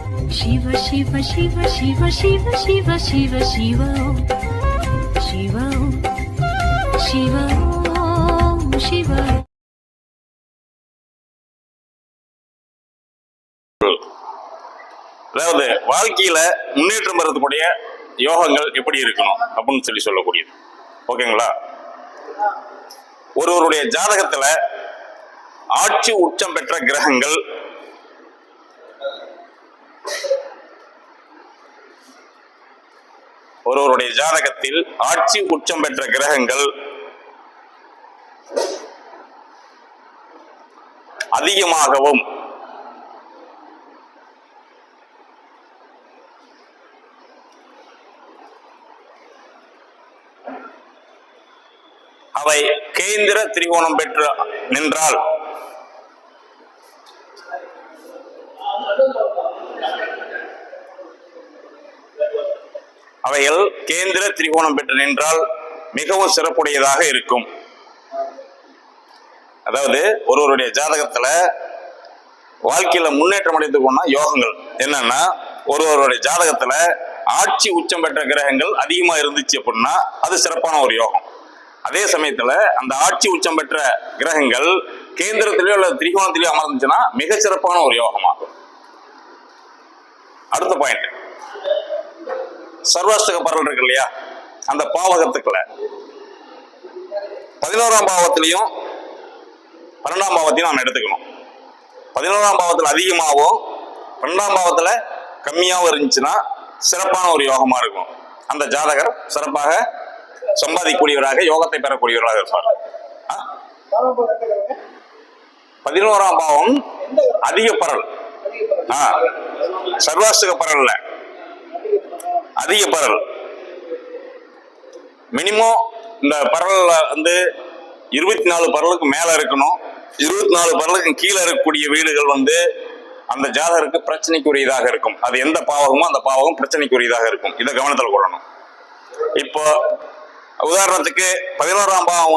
Shiva Shiva Shiva Shiva Shiva Shiva Shiva Shiva Shiva Shiva Shiva. அதாவது வாழ்க்கையில முன்னேற்றம் பெறக்கூடிய யோகங்கள் எப்படி இருக்கணும் அப்படின்னு சொல்லக்கூடியது. ஓகேங்களா? ஒருவருடைய ஜாதகத்துல ஆட்சி உச்சம் பெற்ற கிரகங்கள் ஒருவருடைய ஜாதகத்தில் ஆட்சி உச்சம் பெற்ற கிரகங்கள் அதிகமாகவும் அவை கேந்திர திரிகோணம் பெற்று நின்றால் அவைகள் கேந்திர திரிகோணம் பெற்று நின்றால் மிகவும் சிறப்புடையதாக இருக்கும். அதாவது ஒருவருடைய ஜாதகத்துல வாழ்க்கையில முன்னேற்றம் அடைந்துக்கணும்னா யோகங்கள் என்னன்னா, ஒருவருடைய ஜாதகத்துல ஆட்சி உச்சம் பெற்ற கிரகங்கள் அதிகமா இருந்துச்சு அப்படின்னா அது சிறப்பான ஒரு யோகம். அதே சமயத்துல அந்த ஆட்சி உச்சம் பெற்ற கிரகங்கள் கேந்திரத்திலேயோ அல்லது திரிகோணத்திலேயோ அமர்ந்துச்சுன்னா மிக சிறப்பான ஒரு யோகமாகும். அடுத்த பாயிண்ட், சர்வாஷ்டக பரல் இருக்கு இல்லையா, அந்த பாவகத்துக்குள்ள 11ஆம் பாவத்திலையும் 12ஆம் பாவத்தையும் நாம் எடுத்துக்கணும். 11ஆம் பாவத்தில் அதிகமாகவும் 12ஆம் பாவத்துல கம்மியாகவும் இருந்துச்சுன்னா சிறப்பான ஒரு யோகமா இருக்கும். அந்த ஜாதகர் சிறப்பாக சம்பாதிக்கக்கூடியவராக யோகத்தை பெறக்கூடியவராக இருப்பார். 11ஆம் பாவம் அதிக பரல், சர்வாஷ்டக பரல்ல அதிக பரல். மினிமம் இந்த பரல்ல 24 பரலுக்கு மேல இருக்கணும். 24 பரலுக்கு கீழே இருக்கக்கூடிய வீடுகள் அந்த ஜாதகருக்கு பிரச்சனைக்குரியதாக இருக்கும். அது எந்த பாவகமோ அந்த பாவகம் பிரச்சனைக்குரியதாக இருக்கும். இதை கவனத்தில் கொள்ளணும். இப்போ உதாரணத்துக்கு 11ஆம் பாவம்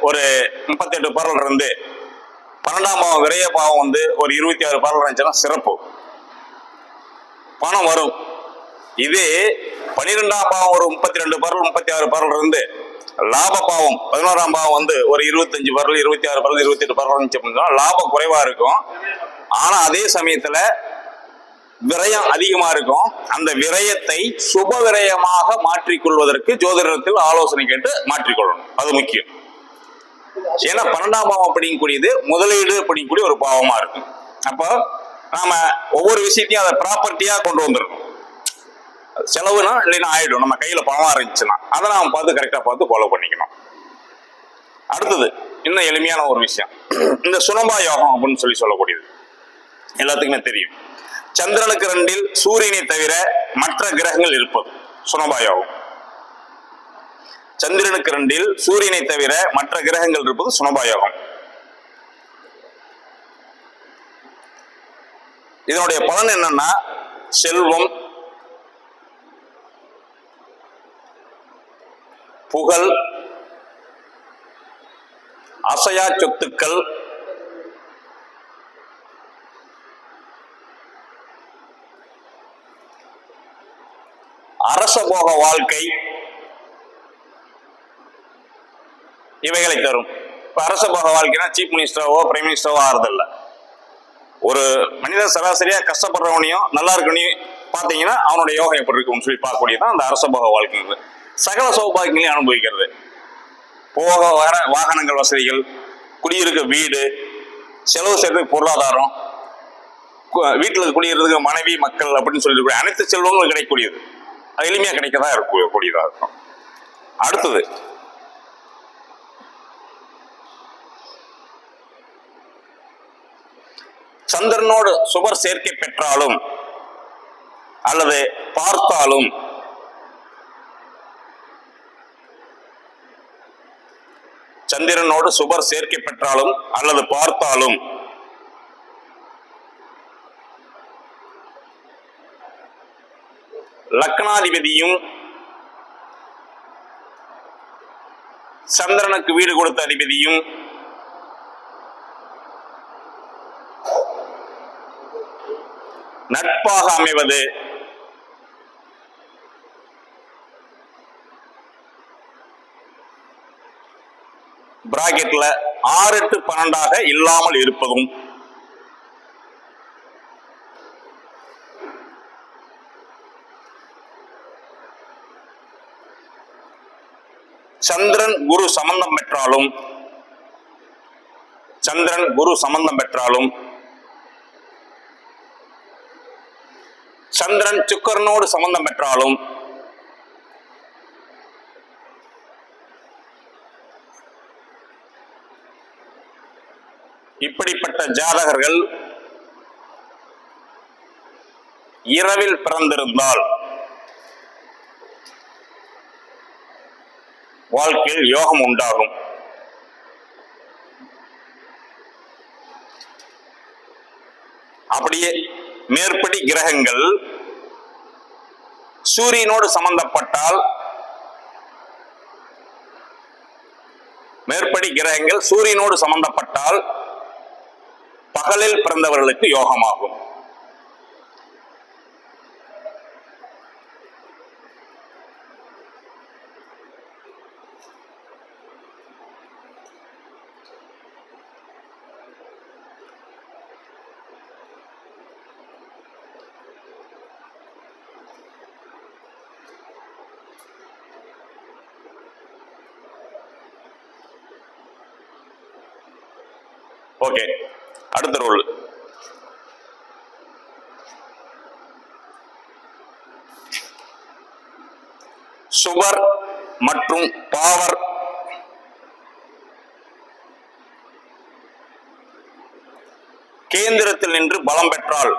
ஒரு 38 பரல் இருந்து 12ஆம் பாவம் விரைய பாவம் ஒரு 26 பரல் இருந்துச்சுன்னா சிறப்பு, பணம் வரும். இதே 12ஆம் பாவம் ஒரு 32 பரல் 36 பரல் இருந்து லாப பாவம் 11ஆம் பாவம் ஒரு 25 பரல் 26 பரல் 28 பரல் இருந்துச்சு அப்படின்னா லாபம் குறைவா இருக்கும். ஆனா அதே சமயத்துல விரயம் அதிகமா இருக்கும். அந்த விரயத்தை சுப விரயமாக மாற்றிக்கொள்வதற்கு ஜோதிடத்தில் ஆலோசனை கேட்டு மாற்றிக்கொள்ளணும். அது முக்கியம். ஏன்னா 12ஆம் பாவம் அப்படிங்கக்கூடியது முதலீடு அப்படிங்கக்கூடிய ஒரு பாவமா இருக்கும். அப்போ நாம ஒவ்வொரு விஷயத்தையும் அதை ப்ராப்பர்ட்டியா கொண்டு வந்துடணும். செலவுனா இல்லைன்னா ஆயிடும். நம்ம கையில பணமா இருந்துச்சுன்னா அதை நாம பார்த்து கரெக்டா பார்த்து ஃபாலோ பண்ணிக்கணும். அடுத்தது இன்னும் எளிமையான ஒரு விஷயம், இந்த சுனம்பா யோகம் அப்படின்னு சொல்லக்கூடியது எல்லாத்துக்குமே தெரியும். சந்திரனுக்கு 2 சூரியனை தவிர மற்ற கிரகங்கள் இருப்பது சுனம்பா யோகம். சந்திரனுக்கு 2 சூரியனை தவிர மற்ற கிரகங்கள் இருப்பது சுனம்பா யோகம். இதனுடைய பலன் என்னன்னா, செல்வம், புகழ், அசையா சொத்துக்கள், அரசபோக வாழ்க்கை இவைகளை தரும். இப்ப அரசபோக வாழ்க்கைனா சீஃப் மினிஸ்டரோ பிரைம் மினிஸ்டரோ ஆறுதில்லை. ஒரு மனிதன் சராசரியா கஷ்டப்படுறவனையும் நல்லா இருக்கனையும் பார்த்தீங்கன்னா அவனுடைய யோகம் எப்படி இருக்கும்னு சொல்லி பார்க்கக்கூடியதான் அந்த அரசபோக வாழ்க்கைங்கிறது. சகல சௌபாகியங்களையும் அனுபவிக்கிறது. போக வர வாகனங்கள், வசதிகள், குடியிருக்க வீடு, செலவு செய்யறதுக்கு பொருளாதாரம், வீட்டில் குடியிருக்கிறதுக்கு மனைவி, மக்கள் அப்படின்னு சொல்லி அனைத்து செல்வங்களும் கிடைக்கக்கூடியது. அது எளிமையா கிடைக்கதான் இருக்கக்கூடியதா இருக்கும். அடுத்தது சந்திரனோடு சுபர் சேர்க்கை பெற்றாலும் அல்லது பார்த்தாலும் சந்திரனோடு சுபர் சேர்க்கை பெற்றாலும் அல்லது பார்த்தாலும் லக்னாதிபதியும் சந்திரனுக்கு வீடு கொடுத்த அதிபதியும் நட்பாக அமைவது, பிராக்கெட்ல 6 8 12 இல்லாமல் இருப்பதும், சந்திரன் குரு சம்பந்தம் பெற்றாலும், சந்திரன் குரு சம்பந்தம் பெற்றாலும், சந்திரன் சுக்கிரனோடு சம்பந்தம் பெற்றாலும், இப்படிப்பட்ட ஜாதகர்கள் இரவில் பிறந்திருந்தால் வாழ்க்கையில் யோகம் உண்டாகும். அப்படியே மேற்படி கிரகங்கள் சூரியனோடு சம்பந்தப்பட்டால், மேற்படி கிரகங்கள் சூரியனோடு சம்பந்தப்பட்டால் பகலில் பிறந்தவர்களுக்கு யோகமாகும். ஓகே, அடுத்த ரூல். சுபர் மற்றும் பாவர் கேந்திரத்தில் நின்று பலம் பெற்றால்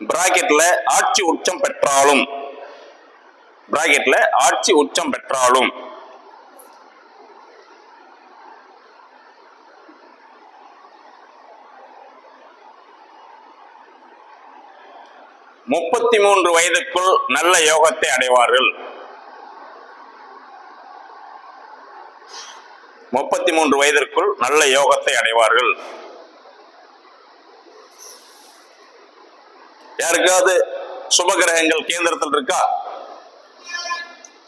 பிராக்கெட்ல ஆட்சி உச்சம் பெற்றாலும், பிராக்கெட்ல ஆட்சி உச்சம் பெற்றாலும், முப்பத்தி 33 வயதுக்குள் நல்ல யோகத்தை அடைவார்கள். 33 வயதிற்குள் நல்ல யோகத்தை அடைவார்கள். யாருக்காவது சுப கிரகங்கள் கேந்திரத்தில் இருக்கா?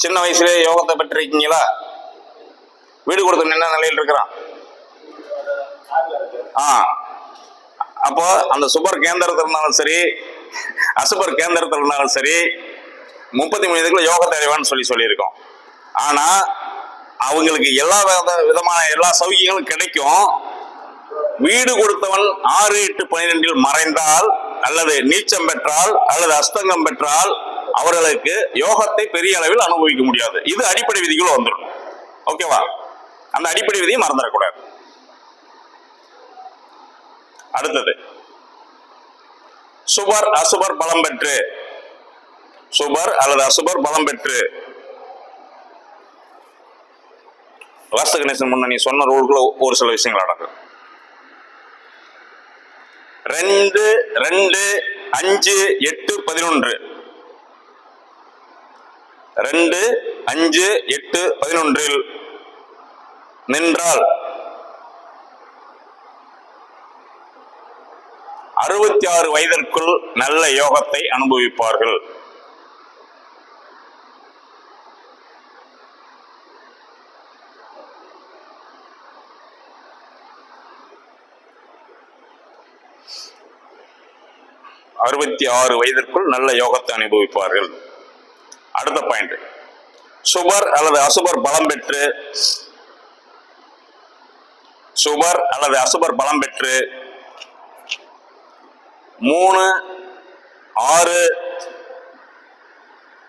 சின்ன வயசுலேயே யோகத்தை பெற்றிருக்கீங்களா? வீடு கொடுத்த என்ன நிலையில் இருக்கிறான்? அப்போ அந்த சுபர் கேந்திரத்தில் இருந்தாலும் சரி, அசுபர் கேந்திரத்தில் இருந்தாலும் சரி, 33 வயதுக்குள்ள யோகத்தை அடைவான்னு சொல்லியிருக்கோம். ஆனா அவங்களுக்கு எல்லா விதமான எல்லா சௌகியங்களும் கிடைக்கும். வீடு கொடுத்தவன் 6 8 12 மறைந்தால், அல்லது நீச்சம் பெற்றால், அல்லது அஸ்தங்கம் பெற்றால் அவர்களுக்கு யோகத்தை பெரிய அளவில் அனுபவிக்க முடியாது. இது அடிப்படை விதிகளும் வந்துடும். ஓகேவா? அந்த அடிப்படை விதியை மறந்துடக்கூடாது. அடுத்தது, சுபர் அசுபர் பலம் பெற்று, சுபர் அல்லது அசுபர் பலம் பெற்று, வாஸ்து கணேசன் முன்ன நீ சொன்ன ரூல்குள்ள ஒரு சில விஷயங்கள் நடக்கும். 2 2 5 8 11 2 5 8 11 நின்றால் 66 வயதிற்குள் நல்ல யோகத்தை அனுபவிப்பார்கள். அறுபத்தி 6 வயதிற்குள் நல்ல யோகத்தை அனுபவிப்பார்கள். அடுத்த பாயிண்ட், சுபர் அல்லது அசுபர் பலம் பெற்று, சுபர் அல்லது அசுபர் பலம் பெற்று 3 6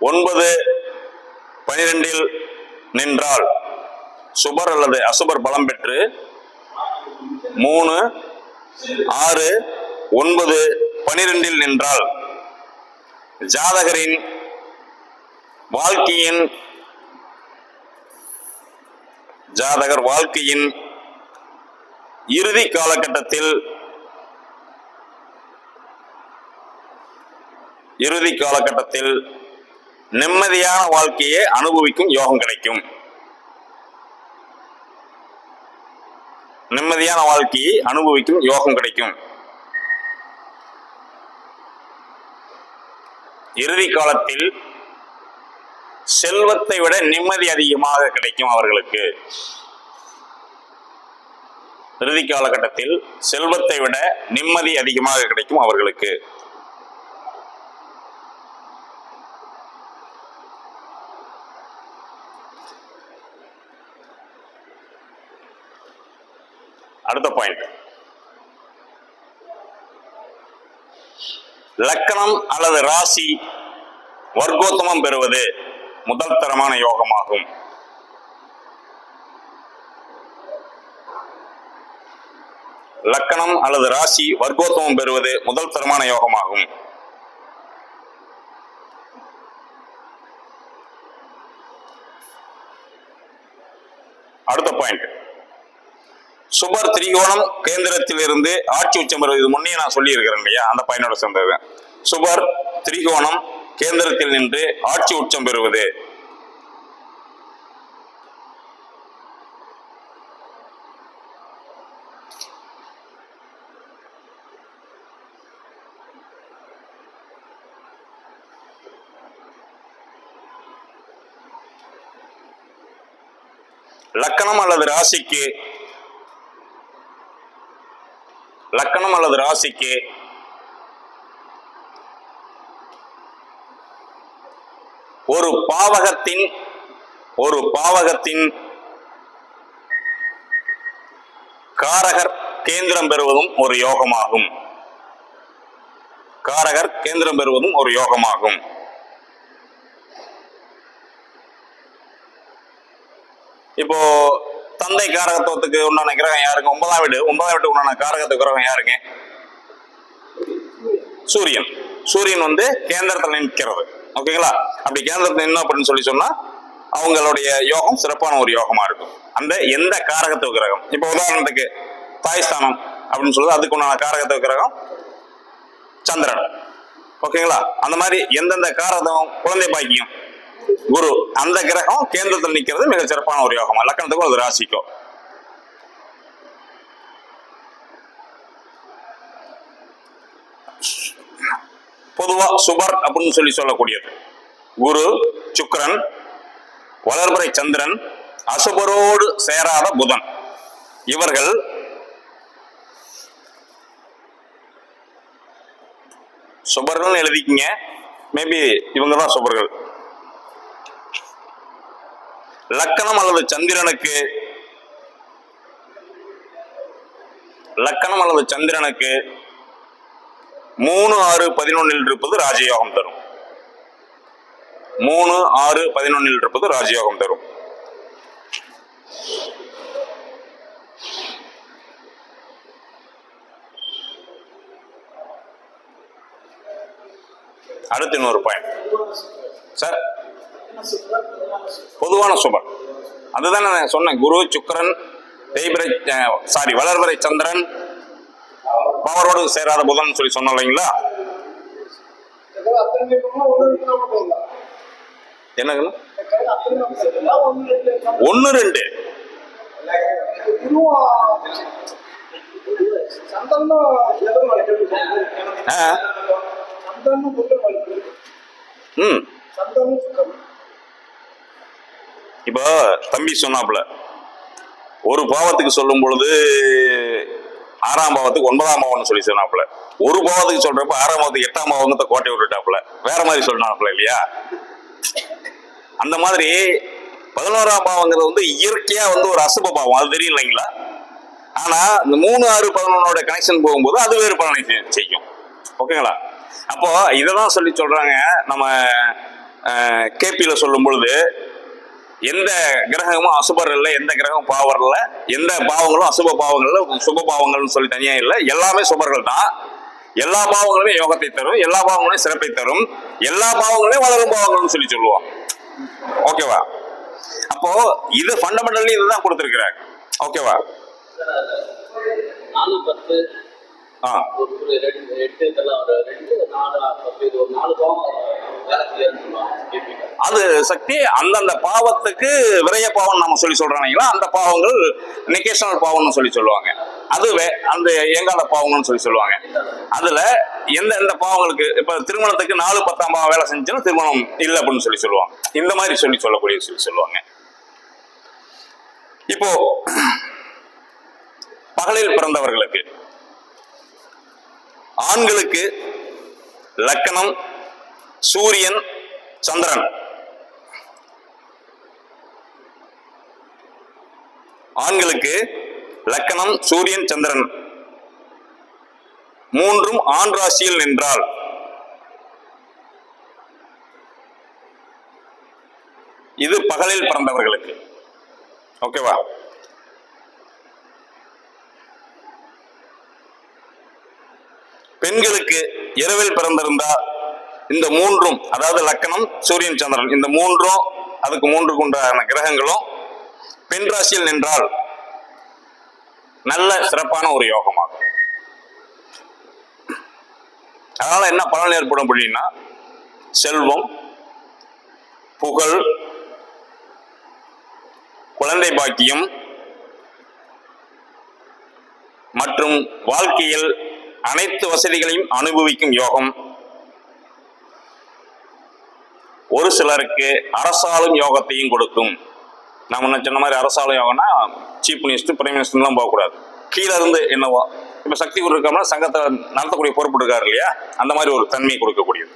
9 12 நின்றால், சுபர் அல்லது அசுபர் பலம் பெற்று 3 6 9 12 நின்றால் ஜாதகரின் ஜாதகர் வாழ்க்கையின் இறுதி காலகட்டத்தில் நிம்மதியான வாழ்க்கையை அனுபவிக்கும் யோகம் கிடைக்கும். நிம்மதியான வாழ்க்கையை அனுபவிக்கும் யோகம் கிடைக்கும். இறுதி காலத்தில் செல்வத்தை விட நிம்மதி அதிகமாக கிடைக்கும் அவர்களுக்கு. இறுதி காலகட்டத்தில் செல்வத்தை விட நிம்மதி அதிகமாக கிடைக்கும் அவர்களுக்கு. அடுத்த பாயிண்ட், லக்கணம் அல்லது ராசி வர்க்கோத்தமம் பெறுவது முதல் தரமான யோகமாகும். லக்கணம் அல்லது ராசி வர்க்கோத்தமம் பெறுவது முதல் தரமான யோகமாகும். அடுத்த பாயிண்ட், சுபர் திரிகோணம் கேந்திரத்தில் இருந்து ஆட்சி உச்சம் பெறுவது. இது முன்னே நான் சொல்லி இருக்கிறேன் இல்லையா, அந்த பயனோட சேர்ந்தது. சுபர் திரிகோணம் கேந்திரத்தில் நின்று ஆட்சி உச்சம் பெறுவது. லக்கணம் அல்லது ராசிக்கு ஒரு பாவகத்தின் காரகர் கேந்திரம் பெறுவதும் ஒரு யோகமாகும். காரகர் கேந்திரம் பெறுவதும் ஒரு யோகமாகும். இப்போ தந்தை காரகத்துவத்துக்கு உண்டான கிரகம் யாருங்க? 9ஆம் வீட்டுக்கு உண்டான காரகத்துவ கிரகம் யாருங்க? சூரியன். சூரியன் வந்து கேந்திரத்தில் நிற்கிறது. ஓகேங்களா? அப்படி கேந்திரத்தில் நின்ன அப்படின்னு சொன்னா அவங்களுடைய யோகம் சிறப்பான ஒரு யோகமா இருக்கும். அந்த எந்த காரகத்துவ கிரகம், இப்போ உதாரணத்துக்கு தாய்ஸ்தானம் அப்படின்னு சொல்லுது, அதுக்கு உண்டான காரகத்துவ கிரகம் சந்திரன். ஓகேங்களா? அந்த மாதிரி எந்தெந்த காரகத்துவம், குழந்தை பாக்கியம் குரு, அந்த கிரகம் கேந்திரத்தில் நிற்கிறது மிக சிறப்பான ஒரு யோகமா, லக்கணத்துக்கும் அது ராசிக்கும். பொதுவா சுபர் அப்படின்னு சொல்லக்கூடியது குரு, சுக்கிரன், வளர்பிறை சந்திரன், அசுபரோடு சேராத புதன். இவர்கள் சுபர்கள் எழுதிக்கிங்க. மேபி இவங்க தான் சுபர்கள். லக்கணம் அல்லது சந்திரனுக்கு 3, 6, 11 இருப்பது ராஜயோகம் தரும். 3, 6, 11 இருப்பது ராஜயோகம் தரும். அடுத்து இன்னொரு பாயிண்ட் சார், பொதுவான சுபர். அதுதான் நான் சொன்னேன். குரு, சுக்கிரன், வளர்பிறை சந்திரன், பவரோடு சேராத புதன் சொல்லி சொன்னோம் இல்லைங்களா? என்னங்க 1, 2 இப்போ தம்பி சொன்னாப்புல ஒரு பாவத்துக்கு சொல்லும் பொழுது 6ஆம் பாவத்துக்கு 9ஆம் பாவம்னு சொல்லி சொன்னாப்புல. ஒரு பாவத்துக்கு சொல்றப்ப 6ஆம் பாவத்துக்கு 8ஆம் பாவத்தை கோட்டை விட்டுட்டாப்புல, வேற மாதிரி சொன்னாப்புல இல்லையா? அந்த மாதிரி 11ஆம் பாவங்கிறது வந்து இயற்கையா வந்து ஒரு அசுப பாவம், அது தெரியும் இல்லைங்களா? ஆனா இந்த 3, 6, 11 கனெக்ஷன் போகும்போது அது வேறு பலனை செய்யும். ஓகேங்களா? அப்போ இததான் சொல்லி சொல்றாங்க நம்ம கேபியில சொல்லும் பொழுது, எந்த கிரகமும் அசுபர் இல்லை, எந்த கிரகமும் பாவர் இல்லை, எந்த பாவங்களும் அசுப பாவங்கள் சுப பாவங்கள்னு சொல்லி தனியா இல்லை, எல்லாமே சுபர்கள் தான். எல்லா பாவங்களுமே யோகத்தை தரும், எல்லா பாவங்களையும் சிறப்பை தரும், எல்லா பாவங்களையும் வளரும் பாவங்கள்னு சொல்லி சொல்லுவோம். ஓகேவா? அப்போ இது ஃபண்டமெண்டலி இதுதான் கொடுத்திருக்கிறாங்க. ஓகேவா? 4, 10 8 இதெல்லாம் 2, 4, 10 இது ஒரு 4 பாவம் அது சக்தி அந்தந்த பாவத்துக்கு விரய பாவம் நம்ம சொல்லி சொல்றாங்களா, அந்த பாவங்கள் நிகேஷனல் பாவம்னு சொல்லி சொல்லுவாங்க. அதுவே அந்த ஏங்கால பாவங்கள்னு சொல்லி சொல்லுவாங்க. அதுல எந்த எந்த பாவங்களுக்கு இப்ப திருமணத்துக்கு 4 10ஆம் பாவம் வேலை செஞ்சுன்னா திருமணம் இல்லை அப்படின்னு சொல்லி சொல்லுவாங்க. இந்த மாதிரி சொல்லக்கூடிய சொல்லி சொல்லுவாங்க. இப்போ பகலில் பிறந்தவர்களுக்கு ஆண்களுக்கு லக்னம் சூரியன் சந்திரன், ஆண்களுக்கு லக்னம் சூரியன் சந்திரன் மூன்றும் ஆண் ராசியில் நின்றால் இது பகலில் பிறந்தவர்களுக்கு. ஓகேவா? பெண்களுக்கு இரவில் பிறந்திருந்தா இந்த மூன்றும், அதாவது லக்னம் சூரியன் சந்திரன், இந்த மூன்றும் அதுக்கு மூன்றுக்கு உண்டான கிரகங்களும் பெண் ராசியில் நின்றால் நல்ல சிறப்பான ஒரு யோகமாகும். அதனால என்ன பலன் ஏற்படும் அப்படின்னா, செல்வம், புகழ், குழந்தை பாக்கியம் மற்றும் வாழ்க்கையில் அனைத்து வசதிகளையும் அனுபவிக்கும் யோகம். ஒரு சிலருக்கு அரசாளும் யோகத்தையும் கொடுக்கும். நம்ம என்ன சொன்ன மாதிரி அரசாளும் யோகம்னா சீஃப் மினிஸ்டர் பிரைம் மினிஸ்டர்லாம் போகக்கூடாது, கீழே இருந்து என்னவோ இப்ப சக்தி குரு இருக்கோம்னா சங்கத்தை நடத்தக்கூடிய பொறுப்பு இருக்காரு இல்லையா, அந்த மாதிரி ஒரு தன்மையை கொடுக்கக்கூடியது.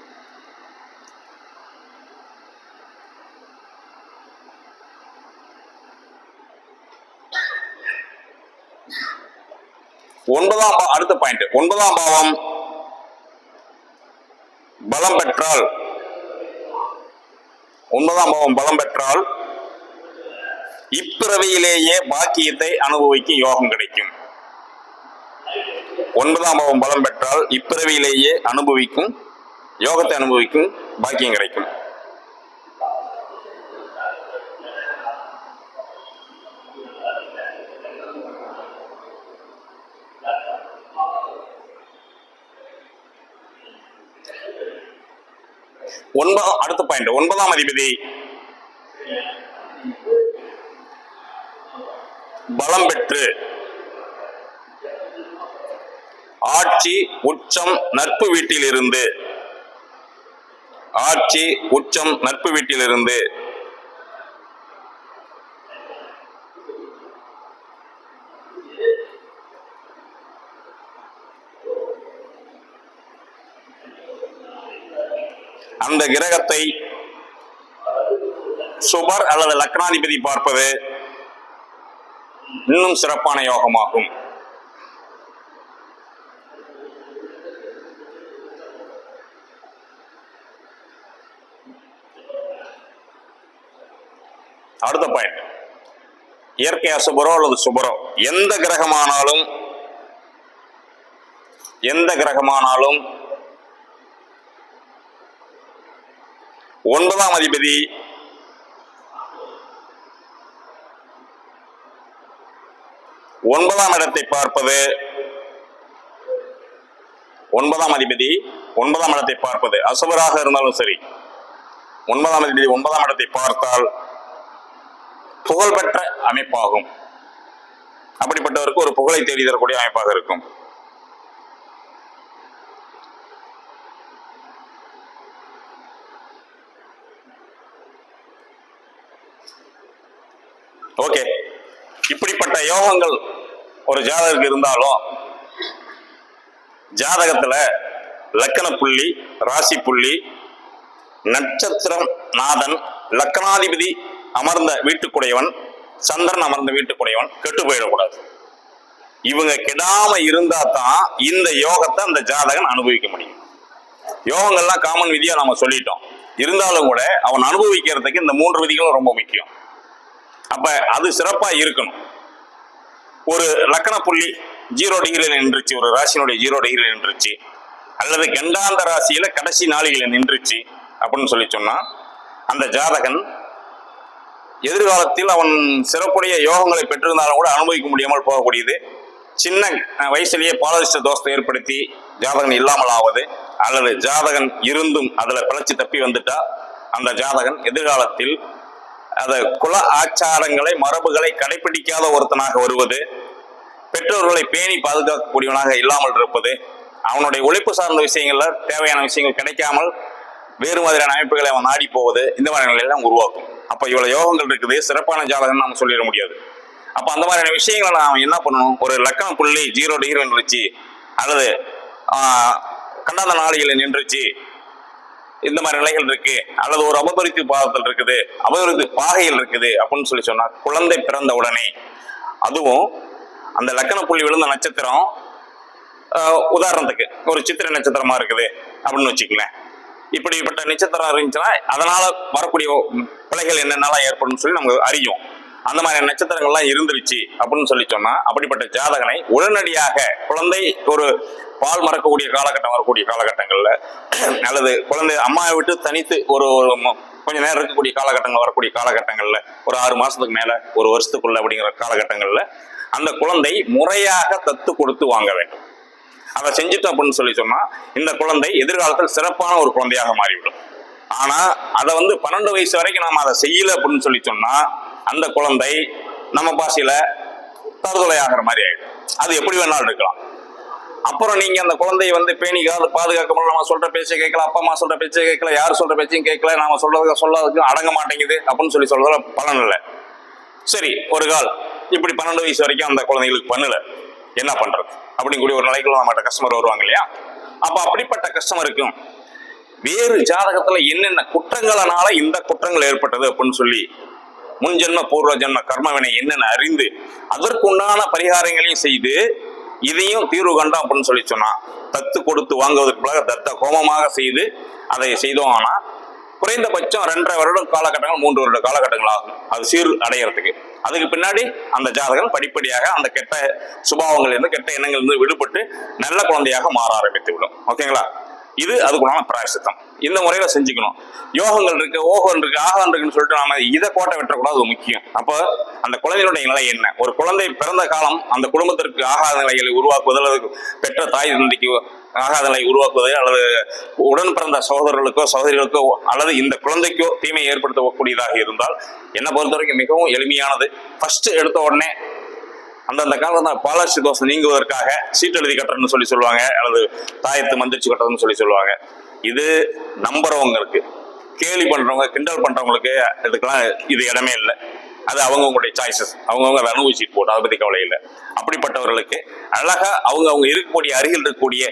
அடுத்த பாயிண்ட், 9ஆம் பாவம் பலம் பெற்றால், 9ஆம் பாவம் பலம் பெற்றால் இப்பிறவியிலேயே பாக்கியத்தை அனுபவிக்கும் யோகம் கிடைக்கும். 9ஆம் பாவம் பலம் பெற்றால் இப்பிறவியிலேயே அனுபவிக்கும் யோகத்தை அனுபவிக்கும் பாக்கியம் கிடைக்கும். அடுத்த பாயிண்ட், 9ஆம் அதிபதி பலம் பெற்று ஆட்சி உச்சம் நட்பு வீட்டில் இருந்து, ஆட்சி உச்சம் நட்பு வீட்டில் இருந்து அந்த கிரகத்தை சுபர் அல்லது லக்னாதிபதி பார்ப்பது இன்னும் சிறப்பான யோகமாகும். அடுத்த பாயிண்ட், இயற்கை அசுபரோ அல்லது சுபரோ எந்த கிரகமானாலும் 9ஆம் அதிபதி ஒன்பதாம் இடத்தை பார்ப்பது, 9ஆம் அதிபதி 9ஆம் இடத்தை பார்ப்பது அசுபராக இருந்தாலும் சரி, 9ஆம் அதிபதி 9ஆம் இடத்தை பார்த்தால் புகழ்பெற்ற அமைப்பாகும். அப்படிப்பட்டவருக்கு ஒரு புகழை தேடி தரக்கூடிய அமைப்பாக இருக்கும். ஓகே, இப்படிப்பட்ட யோகங்கள் ஒரு ஜாதகருக்கு இருந்தாலும் ஜாதகத்துல லக்கண புள்ளி, ராசி புள்ளி, நட்சத்திரம் நாதன், லக்கணாதிபதி அமர்ந்த வீட்டுக்குடையவன், சந்திரன் அமர்ந்த வீட்டுக்குடையவன் கெட்டு போயிடக்கூடாது. இவங்க கெடாம இருந்தா தான் இந்த யோகத்தை அந்த ஜாதகன் அனுபவிக்க முடியும். யோகங்கள்லாம் காமன் விதியா நம்ம சொல்லிட்டோம். இருந்தாலும் கூட அவன் அனுபவிக்கிறதுக்கு இந்த 3 விதிகளும் ரொம்ப முக்கியம். அப்ப அது சிறப்பா இருக்கணும். ஒரு லக்கண புள்ளி 0 டிகிரியில் நின்றுச்சு, ஒரு ராசியினுடைய 0 டிகிரியில் நின்றுச்சு, அல்லது கண்டாந்த ராசியில கடைசி நாளிகளில் நின்றுச்சு அப்படின்னு சொல்லி சொன்னா அந்த ஜாதகன் எதிர்காலத்தில் அவன் சிறப்புடைய யோகங்களை பெற்றிருந்தாலும் கூட அனுபவிக்க முடியாமல் போகக்கூடியது. சின்ன வயசுலேயே பாலதிஷ்ட தோஷத்தை ஏற்படுத்தி ஜாதகன் இல்லாமல் ஆவது, அல்லது ஜாதகன் இருந்தும் அதுல பிழைச்சி தப்பி வந்துட்டா அந்த ஜாதகன் எதிர்காலத்தில் அதை குல ஆச்சாரங்களை மரபுகளை கடைபிடிக்காத ஒருத்தனாக வருவது, பெற்றோர்களை பேணி பாதுகாக்கக்கூடியவனாக இல்லாமல் இருப்பது, அவனுடைய உழைப்பு சார்ந்த விஷயங்கள்ல தேவையான விஷயங்கள் கிடைக்காமல் வேறு மாதிரியான அமைப்புகளை அவன் நாடி போவது, இந்த மாதிரி நிலையெல்லாம் உருவாக்கும். அப்ப இவ்வளவு யோகங்கள் இருக்குது, சிறப்பான ஜாதகம் நம்ம சொல்லிட முடியாது. அப்ப அந்த மாதிரியான விஷயங்களை நாம் என்ன பண்ணணும், ஒரு லக்கண புள்ளி 0 டிகிரி நின்றுச்சு அல்லது கண்டாந்த நாளிகளை நின்றுச்சு, இந்த மாதிரி நிலைகள் இருக்கு, அல்லது ஒரு அபபரித்து பாதத்தில் இருக்குது, அபபரித்து பாகையில் இருக்குது அப்படின்னு சொல்லி சொன்னா குழந்தை பிறந்த உடனே, அதுவும் அந்த லக்கண புள்ளி விழுந்த நட்சத்திரம் உதாரணத்துக்கு ஒரு சித்திரை நட்சத்திரமா இருக்குது அப்படின்னு வச்சுக்கங்களேன். இப்படிப்பட்ட நட்சத்திரம் இருந்துச்சுன்னா அதனால வரக்கூடிய பிழைகள் என்னென்னலாம் ஏற்படும் சொல்லி நமக்கு அறியும். அந்த மாதிரி நட்சத்திரங்கள்லாம் இருந்துருச்சு அப்படின்னு சொல்லி சொன்னா அப்படிப்பட்ட ஜாதகனை உடனடியாக குழந்தை ஒரு பால் மறக்கக்கூடிய காலகட்டம் வரக்கூடிய காலகட்டங்கள்ல அல்லது குழந்தை அம்மாவை விட்டு தனித்து ஒரு கொஞ்ச நேரம் இருக்கக்கூடிய காலகட்டங்கள் வரக்கூடிய காலகட்டங்கள்ல ஒரு 6 மாசத்துக்கு மேல ஒரு வருஷத்துக்குள்ள அப்படிங்கிற காலகட்டங்கள்ல அந்த குழந்தை முறையாக தத்து கொடுத்து வாங்க வேண்டும். அதை செஞ்சுட்டோம் அப்படின்னு சொல்லி சொன்னா இந்த குழந்தை எதிர்காலத்தில் சிறப்பான ஒரு குழந்தையாக மாறிவிடும். ஆனா அதை 12 வயசு வரைக்கும் நாம அதை செய்யல அப்படின்னு சொல்லி சொன்னா அந்த குழந்தை நம்ம பாசையில தருதலை ஆகிற மாதிரி ஆயிடும். அது எப்படி வேணாலும் இருக்கலாம். அப்புறம் நீங்க அந்த குழந்தைய பேணி பாதுகாக்க முடியல, நம்ம சொல்ற பேச்சை கேட்கல, அப்பா அம்மா சொல்ற பேச்சை கேட்கல, யார் சொல்ற பேச்சையும் கேட்கல, நாம சொல்லாததுக்கு அடங்க மாட்டேங்குது அப்படின்னு சொல்லி சொல்றதுல பலன் இல்லை. சரி, ஒரு கால் இப்படி 12 வயசு வரைக்கும் அந்த குழந்தைகளுக்கு பண்ணல, என்ன பண்றது அப்படின்னு கூடிய ஒரு நிலைக்குள்ள நம்மகிட்ட கஸ்டமர் வருவாங்க இல்லையா? அப்ப அப்படிப்பட்ட கஸ்டமருக்கும் வேறு ஜாதகத்துல என்னென்ன குற்றங்களால இந்த குற்றங்கள் ஏற்பட்டது அப்படின்னு சொல்லி முன்ஜென்ம பூர்வ ஜென்ம கர்மவினை என்னென்ன அறிந்து அதற்குண்டான பரிகாரங்களையும் செய்து இதையும் தீர்வு கண்டோம் அப்படின்னு சொல்லி சொன்னா தத்து கொடுத்து வாங்குவதற்குள்ளாக தத்த கோமமாக செய்து அதை செய்தோம். ஆனா குறைந்தபட்சம் 2.5 வருடம் காலகட்டங்கள் 3 வருட காலகட்டங்கள் ஆகும் அது சீர் அடைகிறதுக்கு. அதுக்கு பின்னாடி அந்த ஜாதகம் படிப்படியாக அந்த கெட்ட சுபாவங்கள் இருந்து கெட்ட எண்ணங்கள் இருந்து விடுபட்டு நல்ல குழந்தையாக மாற ஆரம்பித்து விடும். ஓகேங்களா? இது அதுக்குள்ளான பிராயசித்தம். இந்த முறையில செஞ்சுக்கணும். யோகங்கள் இருக்கு, ஓகம் இருக்கு, ஆகம் இருக்குன்னு சொல்லிட்டு நாம இதை கோட்டை வெட்டக்கூடாது, அது முக்கியம். அப்போ அந்த குழந்தையுடைய நிலை என்ன, ஒரு குழந்தை பிறந்த காலம் அந்த குடும்பத்திற்கு ஆகாத நிலைகளை உருவாக்குவது அல்லது பெற்ற தாய் தந்தைக்கு ஆகாத நிலை உருவாக்குவது அல்லது உடன் பிறந்த சகோதரர்களுக்கோ சகோதரிகளுக்கோ அல்லது இந்த குழந்தைக்கோ தீமை ஏற்படுத்தக்கூடியதாக இருந்தால் என்னை பொறுத்த வரைக்கும் மிகவும் எளிமையானது. ஃபர்ஸ்ட் எடுத்த உடனே அந்தந்த காலத்துல பாலாட்சி தோஷம் நீங்குவதற்காக சீட்டு எழுதி கட்டுறதுன்னு சொல்லி சொல்லுவாங்க, அல்லது தாயத்து மந்திரிச்சு கட்டுறதுன்னு சொல்லி சொல்லுவாங்க. இது நம்புறவங்களுக்கு, கேலி பண்றவங்க கிண்டல் பண்றவங்களுக்கு இதுக்கெல்லாம் இது இடமே இல்லை. அது அவங்கவுங்களுடைய சாய்ஸஸ், அவங்கவுங்க அதை அனுபவிச்சுட்டு போட்டு அதை பத்தி கவலை இல்லை. அப்படிப்பட்டவர்களுக்கு அழகா அவங்க இருக்கக்கூடிய அருகில் இருக்கக்கூடிய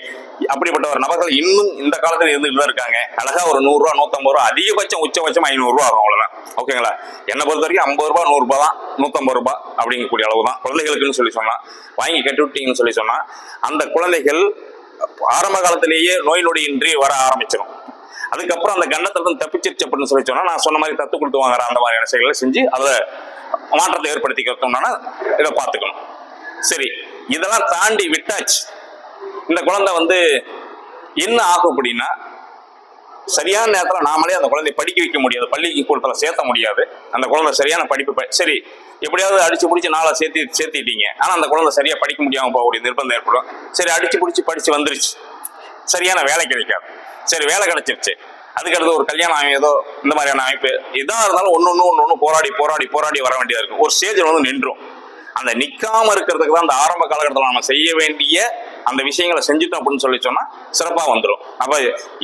அப்படிப்பட்ட ஒரு நபர்கள் இன்னும் இந்த காலத்துல இருந்துட்டு தான் இருக்காங்க. அழகா ஒரு 100 ரூபா 150 ரூபா அதிகபட்சம் உச்சபட்சம் 500 ரூபா ஆகும், அவ்வளவுதான். ஓகேங்களா? என்னை பொறுத்த வரைக்கும் 50 ரூபா 100 ரூபாய் தான், 150 ரூபாய் அப்படிங்கக்கூடிய அளவு தான் குழந்தைகளுக்குன்னு சொல்லி சொன்னா வாங்கி கட்டுவிட்டீங்கன்னு சொல்லி சொன்னா அந்த குழந்தைகள் ஆரம்ப காலத்திலேயே நோய் நொடியின்றி வர ஆரம்பிச்சிடும். அதுக்கப்புறம் அந்த கண்ணத்திலிருந்து தப்பிச்சிருச்சு அப்படின்னு சொல்லி சொன்னா நான் சொன்ன மாதிரி தத்து கொடுத்து வாங்குற அந்த மாதிரியான செயல்களை செஞ்சு அதை மாற்றத்தை ஏற்படுத்திக்கிறோம்னா இதை பார்த்துக்கணும். சரி, இதெல்லாம் தாண்டி விட்டாச்சு. இந்த குழந்தை என்ன ஆகும் அப்படின்னா சரியான நேரத்தில் நாமளே அந்த குழந்தைய படிக்க வைக்க முடியாது, பள்ளிக்கு கூடத்தில் சேர்த்த முடியாது. அந்த குழந்தை சரியான படிப்பு சரி எப்படியாவது அடிச்சு பிடிச்சி நாளை சேர்த்திட்டீங்க, ஆனால் அந்த குழந்தை சரியா படிக்க முடியாமல் போகக்கூடிய நிர்பந்தம் ஏற்படும். சரி, அடிச்சு பிடிச்சி படிச்சு வந்துருச்சு, சரியான வேலை கிடைக்காது. சரி, வேலை கிடைச்சிருச்சு, அதுக்கடுத்து ஒரு கல்யாணம் ஏதோ இந்த மாதிரியான அமைப்பு இதாக இருந்தாலும் ஒன்று போராடி வர வேண்டியதா இருக்கும். ஒரு ஸ்டேஜில் நின்றும். அந்த நிற்காம இருக்கிறதுக்கு தான் அந்த ஆரம்ப காலகட்டத்தில் நம்ம செய்ய வேண்டிய அந்த விஷயங்களை செஞ்சுட்டோம் அப்படின்னு சொல்லி சொன்னா சிறப்பாக வந்துடும். அப்ப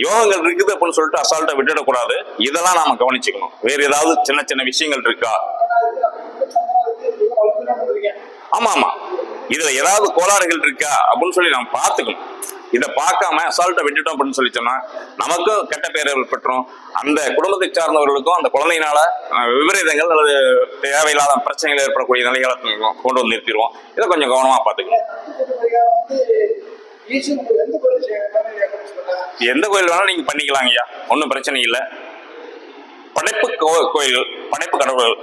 யோகங்கள் இருக்குது அப்படின்னு சொல்லிட்டு அசால்ட்டை விட்டுடக்கூடாது. இதெல்லாம் நாம கவனிச்சுக்கணும். வேற ஏதாவது சின்ன சின்ன விஷயங்கள் இருக்கா? ஆமா, இதுல ஏதாவது கோளாறுகள் இருக்கா அப்படின்னு சொல்லி நம்ம பார்த்துக்கணும். இதை பார்க்காம அசால்ட்டை விட்டுட்டோம் அப்படின்னு சொல்லி சொன்னா நமக்கும் கெட்ட பேர்கள் பெற்றோம், அந்த குடும்பத்தை சார்ந்தவர்களுக்கும் அந்த குழந்தையினால விபரீதங்கள் அல்லது தேவையில்லாத பிரச்சனைகள் ஏற்படக்கூடிய நிலைகளை கொண்டு வந்து நிறுத்திடுவோம். இதை கொஞ்சம் கவனமா பார்த்துக்கணும். எந்த கோயில் வேணாலும் நீங்க பண்ணிக்கலாங்க ஐயா, ஒன்றும் பிரச்சனை இல்லை. படைப்பு கோயில், படைப்பு கடவுள்கள்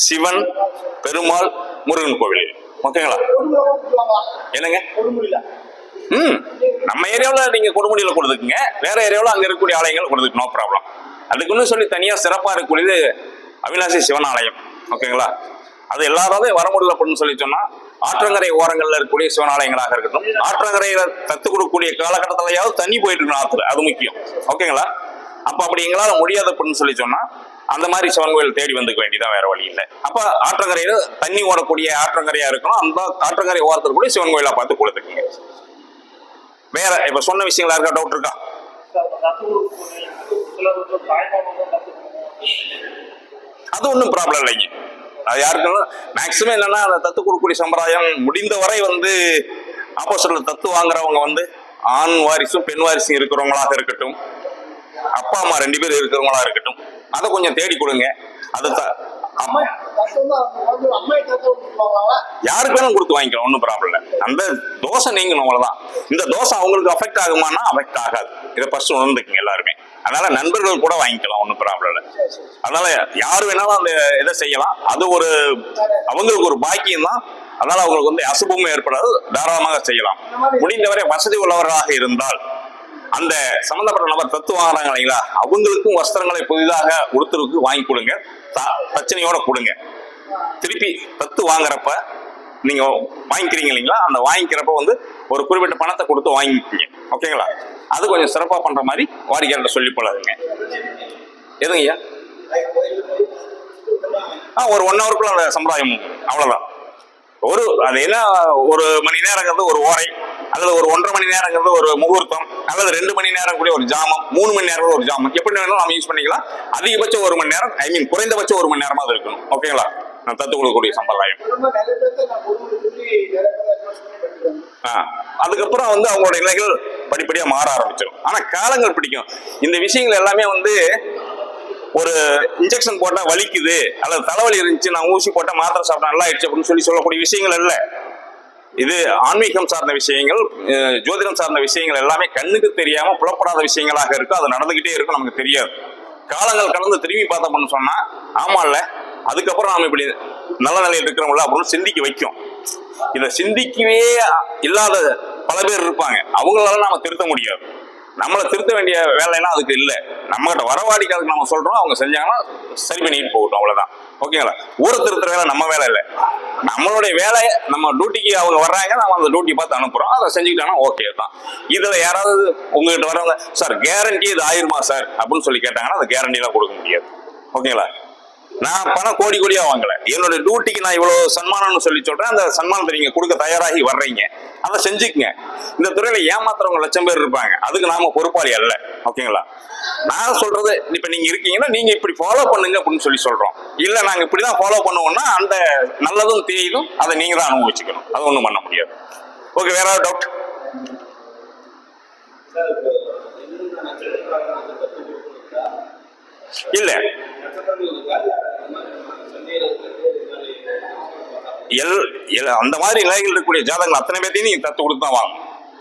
சிவன் பெருமாள் முருகன் கோவில். ஓகேங்களா? என்னங்க நம்ம ஏரியாவில் நீங்க கொடுமுடியில கொடுத்துக்குங்க, வேற ஏரியாவில் அங்க இருக்கக்கூடிய ஆலயங்கள் கொடுத்துக்கு, நோ ப்ராப்ளம். அதுக்குன்னு சொல்லி தனியா சிறப்பா இருக்கக்கூடியது அவிநாசி சிவன் ஆலயம். ஓகேங்களா? அது எல்லாராவது வர முடியல அப்படின்னு சொல்லி சொன்னா ஆற்றங்கரை ஓரங்கள்ல இருக்கக்கூடிய சிவனாலயங்களாக இருக்கட்டும், ஆற்றங்கரையில தத்து கொடுக்கக்கூடிய காலகட்டத்திலையாவது தண்ணி போயிட்டு இருக்கணும் ஆத்துல, அது முக்கியம். ஓகேங்களா? அப்ப அப்படி எங்களால முடியாது அப்படின்னு சொல்லி சொன்னா அந்த மாதிரி சிவன் கோயில் தேடி வந்துக்க வேண்டியதான், வேற வழி இல்லை. அப்ப ஆற்றங்கரையில தண்ணி ஓடக்கூடிய ஆற்றங்கரையா இருக்கணும், அந்த ஆற்றங்கரை ஓரத்தில் கூட சிவன் கோயிலா பார்த்து கொடுத்துக்கீங்க. வேற இப்ப சொன்ன விஷயங்களா இருக்கா? டவுட் இருக்கா? அது ஒன்றும் ப்ராப்ளம் இல்லைங்க. அது யாருக்குன்னு மேக்சிமம் என்னன்னா அந்த தத்து கொடுக்கக்கூடிய சம்பிரதாயம் முடிந்தவரை வந்து ஆப்போசிட்ல தத்து வாங்குறவங்க வந்து ஆண் வாரிசும் பெண் வாரிசும் இருக்கிறவங்களாக இருக்கட்டும், அப்பா அம்மா 2 பேர் இருக்கிறவங்களா இருக்கட்டும், அதை கொஞ்சம் தேடி கொடுங்க. அது யாருக்கு வேணும் கொடுத்து வாங்கிக்கலாம், ஒன்றும் ப்ராப்ளம் இல்லை. அந்த தோசை நீங்கணும், அவ்வளவுதான். இந்த தோசை அவங்களுக்கு அஃபெக்ட் ஆகுமானா அஃபெக்ட் ஆகாது. இதை ஃபர்ஸ்ட் உணர்ந்துக்குங்க எல்லாருமே. அதனால நண்பர்கள் கூட வாங்கிக்கலாம், ஒன்றும் ப்ராப்ளம் இல்லை. அதனால யார் வேணாலும் அந்த இதை செய்யலாம். அது ஒரு அவங்களுக்கு ஒரு பாக்கியம் தான். அதனால அவங்களுக்கு வந்து அசுபமும் ஏற்படாது, தாராளமாக செய்யலாம். முடிந்தவரை வசதி உள்ளவர்களாக இருந்தால் அந்த சம்பந்தப்பட்ட நபர் தத்து வாங்குறாங்க இல்லைங்களா, அவங்களுக்கும் வஸ்திரங்களை புதிதாக உடுத்துறதுக்கு வாங்கி கொடுங்க, பிரச்சனையோட கொடுங்க. திருப்பி தத்து வாங்குறப்ப நீங்க வாங்கிக்கிறீங்க இல்லைங்களா, அந்த வாங்கிக்கிறப்ப வந்து ஒரு குறிப்பிட்ட பணத்தை கொடுத்து வாங்கிக்கிங்க. ஓகேங்களா? அது கொஞ்சம் சிறப்பா பண்ற மாதிரி வாடிக்கையாளர்கிட்ட சொல்லி போலாதுங்க. எதுங்கய்யா? 1 ஹவருக்குள்ள அந்த சம்பிரதாயம் அவ்வளவுதான். அது என்ன, 1 மணி நேரங்கிறது ஒரு ஓரை, அல்லது ஒரு 1.5 மணி நேரங்கிறது ஒரு முகூர்த்தம், அல்லது 2 மணி நேரம் கூட ஒரு ஜாமம், 3 மணி நேரம் ஒரு ஜாமம், எப்படி வேணாலும் நம்ம யூஸ் பண்ணிக்கலாம். அதிகபட்சம் 1 மணி நேரம், குறைந்தபட்சம் 1 மணி நேரமாவது இருக்கணும். ஓகேங்களா? நான் தத்து கொடுக்கக்கூடிய சம்பிரதாயம். அதுக்கப்புறம் வந்து அவங்களோட நிலைகள் படிப்படியா மாற ஆரம்பிச்சிடும். ஆனா காலங்கள் பிடிக்கும். இந்த விஷயங்கள் எல்லாமே வந்து ஒரு இன்ஜெக்ஷன் போட்டா வலிக்குது, அல்லது தலைவலி இருந்துச்சு நான் ஊசி போட்டா மாத்திரை சாப்பிட்டா நல்லா ஆயிடுச்சு அப்படின்னு சொல்லக்கூடிய விஷயங்கள் இல்ல. இது ஆன்மீகம் சார்ந்த விஷயங்கள், ஜோதிடம் சார்ந்த விஷயங்கள் எல்லாமே கண்ணுக்கு தெரியாம புலப்படாத விஷயங்களாக இருக்கும். அது நடந்துகிட்டே இருக்கும், நமக்கு தெரியாது. காலங்கள் கடந்து திரும்பி பார்த்தோம்னு சொன்னா ஆமா இல்ல, அதுக்கப்புறம் நாம இப்படி நல்ல நிலையில் இருக்கிறோம்ல அப்படின்னு சிந்திக்க வைக்கும். இதை சிந்திக்கவே இல்லாத பல பேர் இருப்பாங்க, அவங்களால நாம திருத்த முடியாது. நம்மளை திருத்த வேண்டிய வேலையெல்லாம் அதுக்கு இல்லை. நம்மகிட்ட வரவாடிக்காதுக்கு நம்ம சொல்றோம், அவங்க செஞ்சாங்கன்னா சரி பண்ணிட்டு போகட்டும், அவ்வளவுதான். ஓகேங்களா? ஊரை திருத்துற வேலை நம்ம வேலை இல்லை. நம்மளுடைய வேலை, நம்ம டியூட்டிக்கு அவங்க வர்றாங்க, நம்ம அந்த டியூட்டி பார்த்து அனுப்புறோம், அதை செஞ்சுக்கிட்டாங்கன்னா ஓகே தான். இதுல யாராவது உங்ககிட்ட வரவங்க சார் கேரண்டி இது ஆயிருமா சார் அப்படின்னு சொல்லி கேட்டாங்கன்னா அந்த கேரண்டி எல்லாம் கொடுக்க முடியாது. ஓகேங்களா? நான் பணம் கோடி கோடியா வாங்கல, என்னோட டியூட்டிக்கு நான் இவ்வளவு சன்மானம்னு சொல்லி சொல்றேன். அந்த சன்மானத்தை நீங்க கொடுக்க தயாராகி வர்றீங்க, அதை செஞ்சுக்குங்க. இந்த துறையில ஏமாத்துறவங்க 1,00,000 பேர் இருப்பாங்க, அதுக்கு நாம பொறுப்பாளி அல்ல. ஓகேங்களா? நான் சொல்றது இப்ப நீங்க இருக்கீங்கன்னா நீங்க இப்படி ஃபாலோ பண்ணுங்க அப்படின்னு சொல்லி சொல்றோம். இல்ல நாங்க இப்படிதான் ஃபாலோ பண்ணுவோம்னா அந்த நல்லதும் தீயதும் அதை நீங்க தான் அனுபவிச்சுக்கணும், அது ஒண்ணும் பண்ண முடியாது. ஓகே, வேற ஏதாவது டவுட்? இல்ல அந்த மாதிரி நிலைகள் இருக்கக்கூடிய ஜாதகங்கள் அத்தனை பேர்த்தையும் நீங்க தத்து கொடுத்து தான் வாங்க.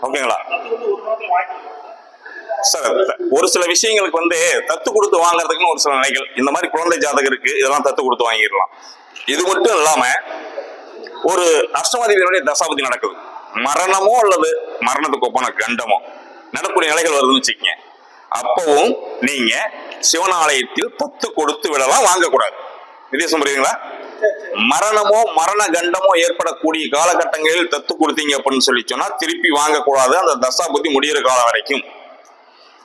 ஓகேங்களா சார்? ஒரு சில விஷயங்களுக்கு வந்து தத்து கொடுத்து வாங்குறதுக்குன்னு ஒரு சில நிலைகள், இந்த மாதிரி குழந்தை ஜாதகம் இருக்கு, இதெல்லாம் தத்து கொடுத்து வாங்கிடலாம். இது மட்டும் இல்லாம ஒரு அஷ்டமாதிபதியினுடைய தசாபதி நடக்குது, மரணமோ அல்லது மரணத்துக்கு ஒப்பான கண்டமோ நடக்கூடிய நிலைகள் வருதுன்னு வச்சுக்கீங்க. அப்பவும் நீங்க சிவனாலயத்தில் தத்து கொடுத்து விடலாம், வாங்கக்கூடாது. வித்தியாசம் புரியுதுங்களா? மரணமோ மரண கண்டமோ ஏற்படக்கூடிய காலகட்டங்களில் தத்து கொடுத்தீங்க அப்படின்னு சொல்லி சொன்னா திருப்பி வாங்கக்கூடாது. அந்த தசாபுத்தி முடிகிற காலம் வரைக்கும்,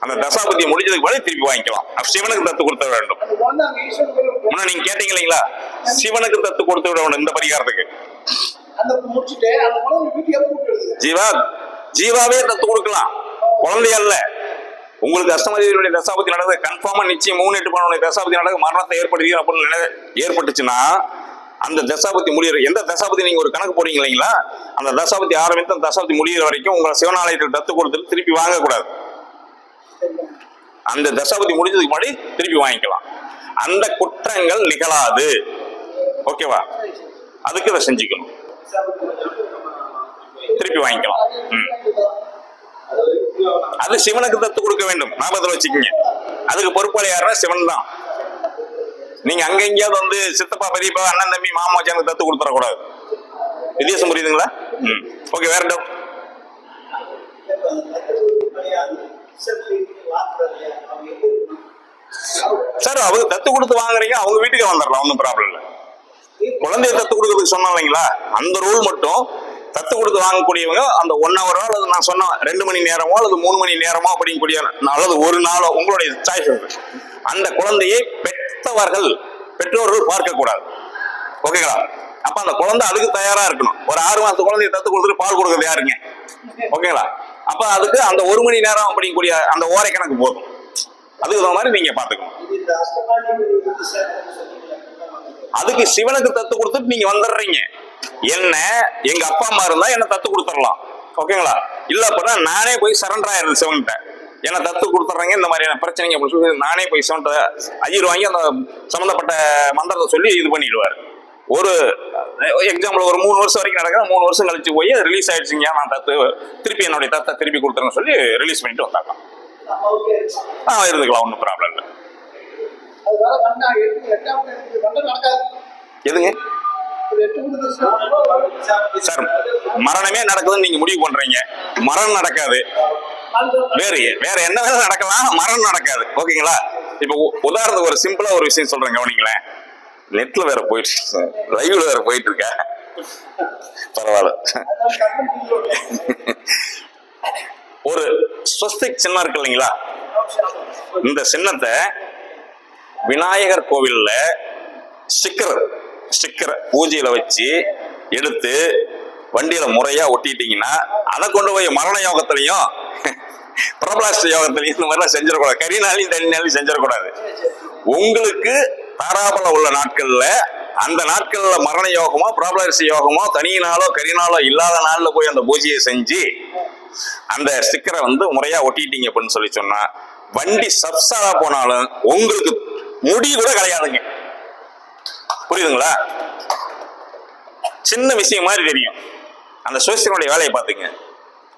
அந்த தசாபுத்தி முடிஞ்சதுக்கு முன்னாடி திருப்பி வாங்கிக்கலாம். சிவனுக்கு தத்து கொடுத்த வேண்டும். நீங்க கேட்டீங்க இல்லைங்களா, சிவனுக்கு தத்து கொடுத்து விட வேண்டும். இந்த பரிகாரத்துக்கு ஜீவாவே தத்து கொடுக்கலாம், குழந்தைய அல்ல. உங்களுக்கு அஷ்டமதியுடைய தசாபதி நடக்குது, கன்ஃபார்மா நிச்சயம் 3-8 தசாபதி நடக்குது, மரணத்தை ஏற்படுத்தி அப்படின்னு ஏற்பட்டுச்சுன்னா அந்த தசாபதி முடிகிற, எந்த தசாபதி நீங்க ஒரு கணக்கு போறீங்க இல்லைங்களா, அந்த தசாபதி ஆரம்பித்து அந்த தசாபதி முடிகிற வரைக்கும் உங்களை சிவனாலயத்தில் தத்து கொடுத்துட்டு திருப்பி வாங்கக்கூடாது. அந்த தசாபதி முடிஞ்சதுக்கு முன்னாடி திருப்பி வாங்கிக்கலாம். அந்த குற்றங்கள் நிகழாது. ஓகேவா? அதுக்கு இதை செஞ்சுக்கணும், திருப்பி வாங்கிக்கலாம். அது சிவனுக்கு தத்து கொடுக்க வேண்டும், ஞாபகத்தில் வச்சுக்கீங்க. அதுக்கு பொறுப்பாளி யாருன்னா சிவன் தான். நீங்க அங்க எங்கேயாவது வந்து சித்தப்பா பெரியப்பா அண்ணன் தம்பி மாமா வச்சாங்க தத்து கொடுத்துடக்கூடாது. வித்தியாசம் புரியுதுங்களா? ஓகே, வேற டவுட்? சார் அவங்க தத்து கொடுத்து வாங்குறீங்க, அவங்க வீட்டுக்கு வந்துடலாம், ஒன்றும் ப்ராப்ளம் இல்லை. குழந்தைய தத்து கொடுக்கறதுக்கு சொன்னோம் இல்லைங்களா, அந்த ரூல் மட்டும் தத்து கொடுத்து வாங்கக்கூடியவங்க அந்த 1 ஹவரோ அல்லது நான் சொன்ன 2 மணி நேரமோ அல்லது 3 மணி நேரமோ அப்படிங்கக்கூடிய அல்லது ஒரு நாளோ உங்களுடைய சாய்ஸ் இருக்கு. அந்த குழந்தையை பெற்றோர்கள் பார்க்க கூடாது. ஓகேங்களா? அப்ப அந்த குழந்தை அதுக்கு தயாரா இருக்கணும். ஒரு 6 மாசத்து குழந்தைய தத்து கொடுத்துட்டு பால் கொடுக்கறது யாருங்க? ஓகேங்களா? அப்ப அதுக்கு அந்த 1 மணி நேரம் அப்படிங்கக்கூடிய அந்த ஓரை கணக்கு போதும். அதுக்கு தகுந்த மாதிரி நீங்க பாத்துக்கணும். அதுக்கு சிவனுக்கு தத்து கொடுத்துட்டு நீங்க வந்துடுறீங்க. என்ன எங்க அப்பா அம்மா இருந்தா என்ன தத்து கொடுத்துடலாம். ஓகேங்களா? இல்ல அப்படின்னா நானே போய் சரண்டர் ஆயிடுறது சிவன்கிட்ட. என்ன தத்து கொடுத்துட்றாங்க இந்த மாதிரியான பிரச்சனைங்க அப்படின்னு சொல்லி நானே போய் சிவன்கிட்ட ஐயர் வாங்கி அந்த சம்பந்தப்பட்ட மந்திரத்தை சொல்லி இது பண்ணிடுவார். ஒரு எக்ஸாம்பிள் ஒரு 3 வருஷம் வரைக்கும் நடக்குது. 3 வருஷம் கழிச்சு போய் ரிலீஸ் ஆயிடுச்சுங்க, நான் திருப்பி என்னுடைய தத்தை திருப்பி கொடுத்துறேன்னு சொல்லி ரிலீஸ் பண்ணிட்டு வந்தாக்கலாம். இருந்துக்கலாம், ஒன்றும் ப்ராப்ளம் இல்லை. எதுங்க சார், மரணமே நடக்குதுன்னு நீங்க முடிவு பண்றீங்க. மரணம் நடக்காது, வேற என்ன வேலை நடக்கலாம், மரணம் நடக்காது. ஓகேங்களா? இப்ப உதாரணத்துக்கு ஒரு சிம்பிளா ஒரு விஷயம் சொல்றேன், கவனிங்களேன். நெட்ல வேற போயிட்டு லைவ்ல வேற போயிட்டு இருக்க, பரவாயில்ல. ஒரு ஸ்வஸ்திக் சின்னம் இருக்கு இல்லைங்களா, இந்த சின்னத்தை விநாயகர் கோவில்ல ஸ்டிக்கர் பூஜையில வச்சு எடுத்து வண்டியில முறையா ஒட்டிட்டீங்கன்னா அதை கொண்டு போய் மரண யோகத்திலையும் பிரபலாஸ்ட் யோகத்திலையும் இந்த மாதிரிலாம் செஞ்சிடக்கூடாது. கரிநாளையும் தனிநாளையும் செஞ்சிடக்கூடாது. உங்களுக்கு தாராபல உள்ள நாட்கள்ல அந்த நாட்கள்ல மரண யோகமோ பிரபலாஸ்ட் யோகமோ தனியினாலோ கரிநாளோ இல்லாத நாள்ல போய் அந்த பூஜையை செஞ்சு அந்த ஸ்டிக்கரை முறையா ஒட்டிட்டீங்க அப்படின்னு சொல்லி சொன்னா வண்டி சப்சாரா போனாலும் உங்களுக்கு முடி கூட கிடையாதுங்க. புரியுதுங்களா? சின்ன விஷயம் மாதிரி தெரியும். அந்த சோசியனுடைய வேலையை பார்த்துங்க.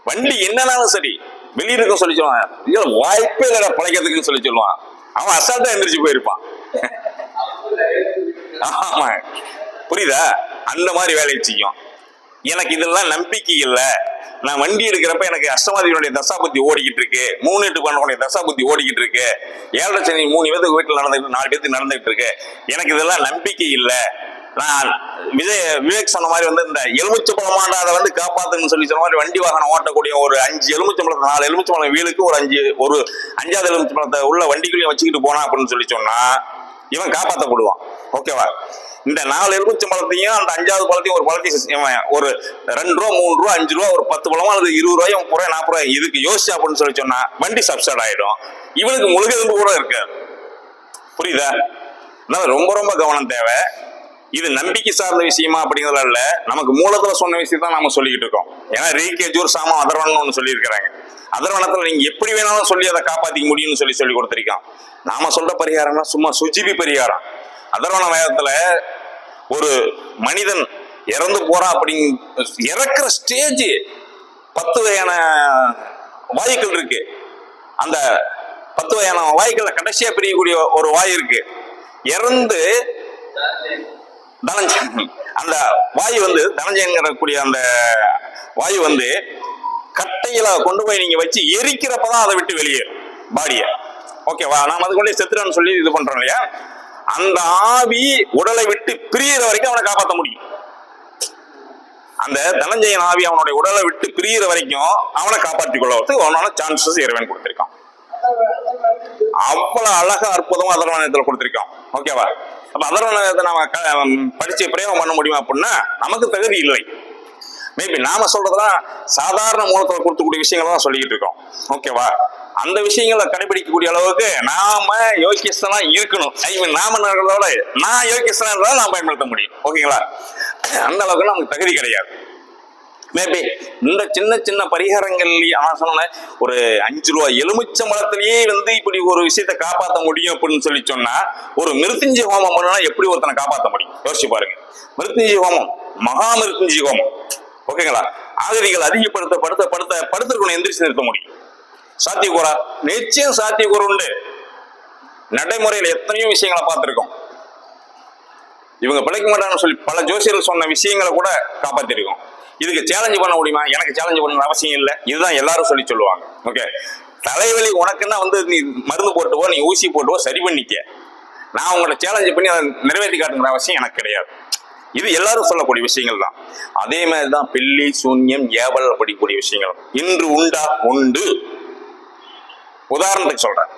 வண்டி என்னன்னாலும் சரி வெளியே இருக்கும் சொல்லி சொல்லுவான், வாய்ப்பே இல்லை பிழைக்கிறதுக்குன்னு சொல்லி சொல்லுவான். அவன் அசால்ட்டா எந்திரிச்சு போயிருப்பான். ஆமா, புரியுதா? அந்த மாதிரி வேலையை செய்யும். எனக்கு இதெல்லாம் நம்பிக்கை இல்லை. நான் வண்டி எடுக்கிறப்ப எனக்கு அஷ்டமாதிபதியுடைய தசாபுத்தி ஓடிக்கிட்டு இருக்கு, 3-8 பண்ணக்கூடிய தசாபுத்தி ஓடிக்கிட்டு இருக்கு, 7 சனி 3 பேருக்கு வீட்டில் நடந்துட்டு 4 பேருக்கு நடந்துகிட்டு இருக்கு, எனக்கு இதெல்லாம் நம்பிக்கை இல்லை. நான் விவேக் சொன்ன மாதிரி இந்த எலுமிச்சை பழமாண்டாத காப்பாத்துன்னு சொல்லி சொன்ன மாதிரி வண்டி வாகனம் ஓட்டக்கூடிய ஒரு 5 எலுமிச்சை பழத்தை 4 எலுமிச்சை பழம் வீலுக்கு ஒரு 5வது எலுமிச்சை பழத்தை உள்ள வண்டிக்குள்ளேயும் வச்சுக்கிட்டு போனா அப்படின்னு சொல்லி சொன்னா இவன் காப்பாற்றப்படுவான். ஓகேவா? இந்த 4 எலுமிச்சை பழத்தையும் அந்த 5வது பழத்தையும் ஒரு பழத்தையும் ஒரு 2 ரூபா 3 ரூபா 5 ரூபா ஒரு 10 பழமா அல்லது 20 ரூபாயும் 30 ரூபாய் 40 ரூபாய் இதுக்கு யோசிச்சு அப்படின்னு சொல்லி சொன்னா வண்டி சப்சைட் ஆயிடும். இவனுக்கு முழுகெலும்பு கூட இருக்காது. புரியுதா? அதனால ரொம்ப ரொம்ப கவனம் தேவை. இது நம்பிக்கை சார்ந்த விஷயமா அப்படிங்கிறதுல இல்ல, நமக்கு மூலத்துல சொன்ன விஷயத்தான் நாம சொல்லிக்கிட்டு இருக்கோம். ஏன்னா ரீகேஜூர் சாமம் அதர்வனம் ஒண்ணு சொல்லி இருக்கிறாங்க. அதர்வனத்துல நீங்க எப்படி வேணாலும் சொல்லி அதை காப்பாத்திக்க முடியும்னு சொல்லி கொடுத்திருக்கோம். நாம சொல்ற பரிகாரம்னா சும்மா சுஜிபி பரிகாரம். அதர்வன வேதத்துல ஒரு மனிதன் இறந்து போறான் அப்படிங்க, இறக்குற ஸ்டேஜ் 10 வகையான வாயுக்கள் இருக்கு. அந்த 10 வகையான வாயுக்களை கடைசியா பிரியக்கூடிய ஒரு வாயு இருக்கு. இறந்து அந்த வாயு தனஞ்சயன்கூடிய அந்த வாயு கட்டையில கொண்டு போய் நீங்க வச்சு எரிக்கிறப்பதான் அதை விட்டு வெளியேறும் பாடிய. ஓகேவா? நாம அதுக்குள்ளே செத்துறான்னு சொல்லி இது பண்றோம் இல்லையா? அந்த ஆவி உடலை விட்டு பிரியிற வரைக்கும் அவனை காப்பாற்ற முடியும். அந்த தனஞ்சயன் ஆவி அவனுடைய உடலை விட்டு பிரியிற வரைக்கும் அவனை காப்பாற்றிக் கொள்வதற்கு அவனால சான்சஸ் இறைவன் கொடுத்திருக்கான். அவ்வளவு அழகா அற்புதமா அதர்வனத்துல கொடுத்திருக்கான். ஓகேவா? அப்ப அதர்வனத்தை நாம படிச்சு பிரயோகம் பண்ண முடியுமா அப்படின்னா நமக்கு தகுதி இல்லை. மேபி நாம சொல்றதெல்லாம் சாதாரண மூலத்துல கொடுக்கக்கூடிய விஷயங்கள் தான் சொல்லிக்கிட்டு இருக்கோம். ஓகேவா? அந்த விஷயங்களை கடைபிடிக்கக்கூடிய அளவுக்கு நாம யோகியஸ்தனா இருக்கணும். நாம நடக்கிறதோட நான் யோகியஸ்தனா இருந்தாலும் நான் பயன்படுத்த முடியும். ஓகேங்களா? அந்த அளவுக்கு நமக்கு தகுதி கிடையாது. மேபி இந்த சின்ன சின்ன பரிகாரங்கள்லயே நான் சொன்னேன், ஒரு 5 ரூபா எலுமிச்சம்பழத்திலேயே இப்படி ஒரு விஷயத்த காப்பாற்ற முடியும் அப்படின்னு சொல்லி சொன்னா ஒரு மிருத்யுஞ்சய ஹோமம் பண்ணா எப்படி ஒருத்தனை காப்பாற்ற முடியும் யோசிச்சு பாருங்க. மிருத்யுஞ்சய ஹோமம் மகா மிருத்யுஞ்சய ஹோமம். ஓகேங்களா? ஆகதிகள் படுத்திருக்கணும், எந்திரிச்சு நிறுத்த முடியும். சாத்தியக்கூறா? நிச்சயம் சாத்தியக்கூறு உண்டு. நடைமுறையில் எத்தனையோ விஷயங்களை பார்த்திருக்கோம். இவங்க பிழைக்க மாட்டாங்கன்னு சொல்லி பல ஜோசியர்கள் சொன்ன விஷயங்களை கூட காப்பாத்திருக்கோம். இதுக்கு சேலஞ்சு பண்ண முடியுமா? எனக்கு சேலஞ்சு பண்ண அவசியம் இல்லை. இதுதான் எல்லாரும் சொல்லுவாங்க. ஓகே, தலைவலி உனக்குன்னா நீ மருந்து போட்டுவோ, நீ ஊசி போட்டுவோ, சரி பண்ணிக்க. நான் உங்களை சேலஞ்சு பண்ணி அதை நிறைவேற்றி காட்டுங்கிற அவசியம் எனக்கு கிடையாது. இது எல்லாரும் சொல்லக்கூடிய விஷயங்கள் தான். அதே மாதிரிதான் பில்லி சூன்யம் ஏவல் அப்படிக்கூடிய விஷயங்கள் இன்று உண்டா? உண்டு. உதாரணத்துக்கு சொல்றேன்,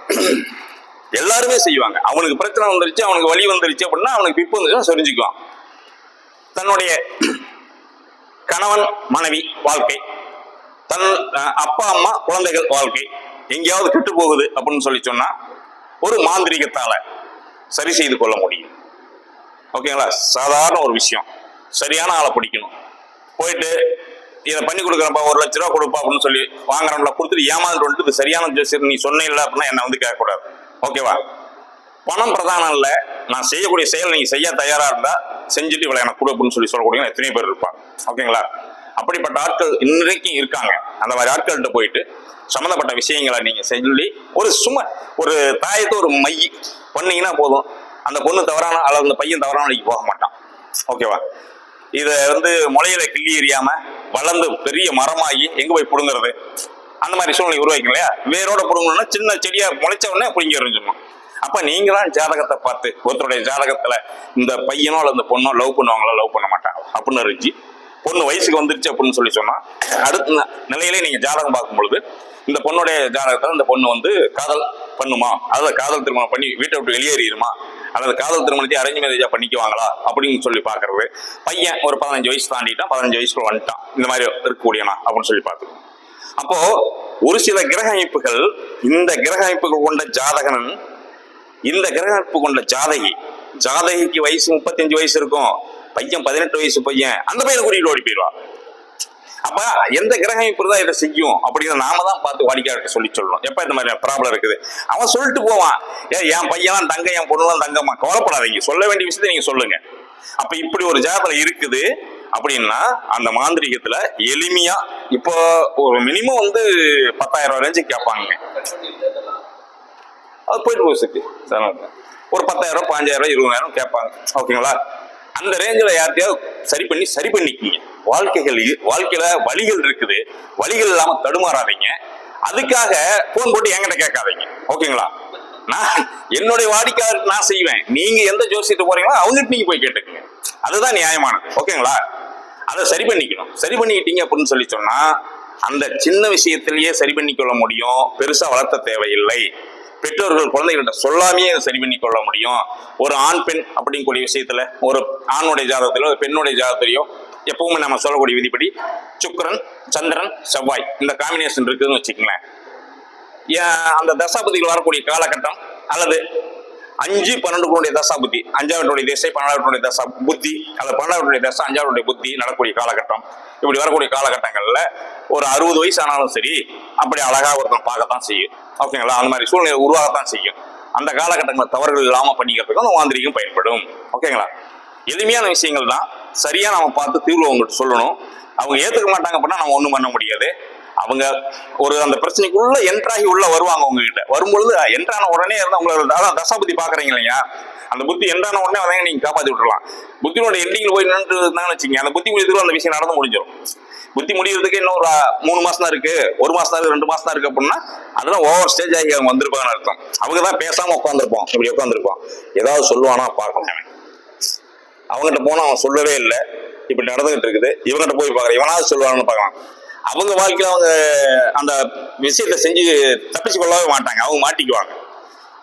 எல்லாருமே செய்வாங்க. அவனுக்கு பிரச்சனை வந்துருச்சு, அவனுக்கு வலி வந்துருச்சு அப்படின்னா அவனுக்கு பிப்பு வந்துருச்சு சொரிஞ்சுக்குவான். தன்னுடைய கணவன் மனைவி வாழ்க்கை, தன் அப்பா அம்மா குழந்தைகள் வாழ்க்கை எங்கேயாவது கெட்டு போகுது அப்படின்னு சொல்லி சொன்னா ஒரு மாந்திரிகத்தால சரி செய்து கொள்ள முடியும். ஓகேங்களா? சாதாரண ஒரு விஷயம். சரியான ஆளை பிடிக்கணும். போயிட்டு இதை பண்ணி கொடுக்குறப்பா 1 லட்ச ரூபா கொடுப்பா அப்படின்னு சொல்லி வாங்குறவங்கள கொடுத்துட்டு ஏமாந்துட்டு வந்துட்டு இது சரியான ஜோசியர் நீ சொன்ன இல்லை அப்படின்னா என்னை வந்து கேட்கக்கூடாது. ஓகேவா? பணம் பிரதானம் இல்லை, நான் செய்யக்கூடிய செயல் நீங்க செய்ய தயாரா இருந்தா செஞ்சுட்டு இவ்வளவு எனக்கு கொடு அப்படின்னு சொல்லக்கூடிய எத்தனை பேர் இருப்பாங்க. ஓகேங்களா? அப்படிப்பட்ட ஆட்கள் இன்றைக்கும் இருக்காங்க. அந்த மாதிரி ஆட்கள்கிட்ட போயிட்டு சம்மந்தப்பட்ட விஷயங்களை நீங்க சொல்லி ஒரு சும்மா ஒரு தாயத்தை ஒரு மை பண்ணீங்கன்னா போதும், அந்த பொண்ணு தவறான அல்லது அந்த பையன் தவறான வழிக்கு போக மாட்டான். ஓகேவா? இதை வந்து முளையில கிள்ளி எறியாம வளர்ந்து பெரிய மரமாகி எங்க போய் புடுங்கிறது? அந்த மாதிரி சூழ்நிலை உருவாக்கணும் இல்லையா? வேரோட புடுங்கணும்னா சின்ன செடியா முளைச்ச உடனே புடுங்கி எறிஞ்சிடணும். அப்ப நீங்க தான் ஜாதகத்தை பார்த்து ஒருத்தருடைய ஜாதகத்துல இந்த பையனோ அல்லது இந்த பொண்ணோ லவ் பண்ணுவாங்களா லவ் பண்ண மாட்டாங்க அப்படின்னு இருந்துச்சு. பொண்ணு வயசுக்கு வந்துருச்சு அப்படின்னு சொல்லி சொன்னா அடுத்த நிலையிலே நீங்க ஜாதகம் பார்க்கும் பொழுது இந்த பொண்ணுடைய ஜாதகத்துல இந்த பொண்ணு வந்து காதல் பண்ணுமா, அதாவது காதல் திருமணம் பண்ணி வீட்டை விட்டு வெளியேறிடுமா, அல்லது காதல் திருமணத்தை அரேஞ்ச் மேரேஜா பண்ணிக்குவாங்களா அப்படின்னு சொல்லி பாக்குறது. பையன் ஒரு 15 வயசு தாண்டிட்டான், 15 வயசுக்குள்ள வந்துட்டான், இந்த மாதிரி இருக்கக்கூடியனா அப்படின்னு சொல்லி பார்த்துக்கணும். அப்போ ஒரு சில கிரக அமைப்புகள், இந்த கிரக அமைப்புகள் கொண்ட ஜாதகன், இந்த கிரக அமைப்பு கொண்ட ஜாதகிக்கு வயசு 35 வயசு இருக்கும், பையன் 18 வயசு பையன், அந்த பையனை கூட்டிட்டு ஓடி போயிடுவான். அப்ப எந்த கிரக அமைப்பு தான் இதை செய்யும் அப்படின்னு நாம தான் பார்த்து வாடிக்கையாளர்கிட்ட சொல்லி சொல்லணும். எப்ப இந்த மாதிரி ப்ராப்ளம் இருக்குது அவன் சொல்லிட்டு போவான், என் பையன் தங்க என் பொண்ணுலாம் தங்கம்மா, கவலைப்படாதீங்க, சொல்ல வேண்டிய விஷயத்தை நீங்க சொல்லுங்க. அப்ப இப்படி ஒரு ஜாதகம் இருக்குது அப்படின்னா அந்த மாந்திரிகத்துல எளிமையா இப்போ ஒரு மினிமம் வந்து 10,000 ரூபாய் ரேஞ்சுக்கு கேட்பாங்க. அது போயிட்டு போச்சுக்கு ஒரு 10,000 15,000 20,000 கேட்பாங்க. ஓகேங்களா? அந்த ரேஞ்சில் யார்ட்டையாவது சரி பண்ணிக்கிங்க. வாழ்க்கையில வழிகள் இருக்குது, வழிகள் இல்லாம தடுமாறாதீங்க. அதுக்காக போன் போட்டு என்கிட்ட கேட்காதீங்க. ஓகேங்களா? நான் என்னுடைய வாடிக்கையாளருக்கு நான் செய்வேன், நீங்க எந்த ஜோசியத்தை போறீங்களோ அவங்ககிட்ட நீங்க போய் கேட்டுக்கங்க. அதுதான் நியாயமானது. ஓகேங்களா? அதை சரி பண்ணிக்கணும். சரி பண்ணிக்கிட்டீங்க அப்படின்னு சொல்லி சொன்னா அந்த சின்ன விஷயத்திலேயே சரி பண்ணிக்கொள்ள முடியும். பெருசா வளர்த்த தேவையில்லை. பெற்றோர்கள் குழந்தைகள்கிட்ட சொல்லாமையே சரி பண்ணி கொள்ள முடியும். ஒரு ஆண் பெண் அப்படிங்கக்கூடிய விஷயத்துல ஒரு ஆணுடைய ஜாதகத்திலோ பெண்ணுடைய ஜாதகத்திலையோ எப்பவுமே நம்ம சொல்லக்கூடிய விதிப்படி சுக்கிரன் சந்திரன் செவ்வாய் இந்த காம்பினேஷன் இருக்குதுன்னு வச்சுக்கங்களேன். அந்த தசாபதிகள் வரக்கூடிய காலகட்டம் அல்லது 5-12 தசாபுத்தி, 5வது திசை 12வது தசா புத்தி அல்லது 12வது தசை 5வது புத்தி நடக்கூடிய காலகட்டம், இப்படி வரக்கூடிய காலகட்டங்கள்ல ஒரு 60 வயசு ஆனாலும் சரி அப்படி அழகா ஒருத்தன் பார்க்கத்தான் செய்யும். ஓகேங்களா? அந்த மாதிரி சூழ்நிலை உருவாகத்தான் செய்யும். அந்த காலகட்டங்களில் தவறுகள் இல்லாம பண்ணிக்கிறதுக்கு அந்த மாந்திரிகம் பயன்படும். ஓகேங்களா? எளிமையான விஷயங்கள் தான். சரியா நம்ம பார்த்து தீர்வு அவங்ககிட்ட சொல்லணும். அவங்க ஏத்துக்க மாட்டாங்க அப்படின்னா நம்ம ஒண்ணும் பண்ண முடியாது. அவங்க ஒரு அந்த பிரச்சனைக்குள்ள என்ட்ராகி உள்ள வருவாங்க. உங்ககிட்ட வரும்பொழுது என்ட்ரான உடனே இருந்தா உங்களுக்கு அதான் தசாபுத்தி பாக்குறீங்க இல்லையா, அந்த புத்தி என்ட்ரான உடனே வந்தாங்க நீங்க காப்பாத்தி விட்டுறலாம். புத்தியோட எண்டிங்ல போய் நின்று இருந்தாங்கன்னு வச்சுங்க, அந்த புத்தி முடியறதுக்கு அந்த விஷயம் நடந்து முடிஞ்சிடும். புத்தி முடியறதுக்கு இன்னும் ஒரு 3 மாசம் தான் இருக்கு, 1 மாசம் தான் இருக்கு, 2 மாசம் தான் இருக்கு அப்படின்னா அதெல்லாம் ஓவர் ஸ்டேஜ் ஆகி அவங்க வந்திருப்பாங்கன்னு அர்த்தம். அவங்க தான் பேசாம உட்காந்துருப்போம், இப்படி உட்காந்துருப்போம், ஏதாவது சொல்லுவானா பார்க்கலாம். அவங்ககிட்ட போனா அவன் சொல்லவே இல்லை, இப்படி நடந்துகிட்டு இருக்குது, இவங்ககிட்ட போய் பார்க்குறேன் இவனாவது சொல்லுவான்னு பார்க்கலாம். அவங்க வாழ்க்கையில அவங்க அந்த விஷயத்த செஞ்சு தப்பிச்சு கொள்ளவே மாட்டாங்க, அவங்க மாட்டிக்குவாங்க.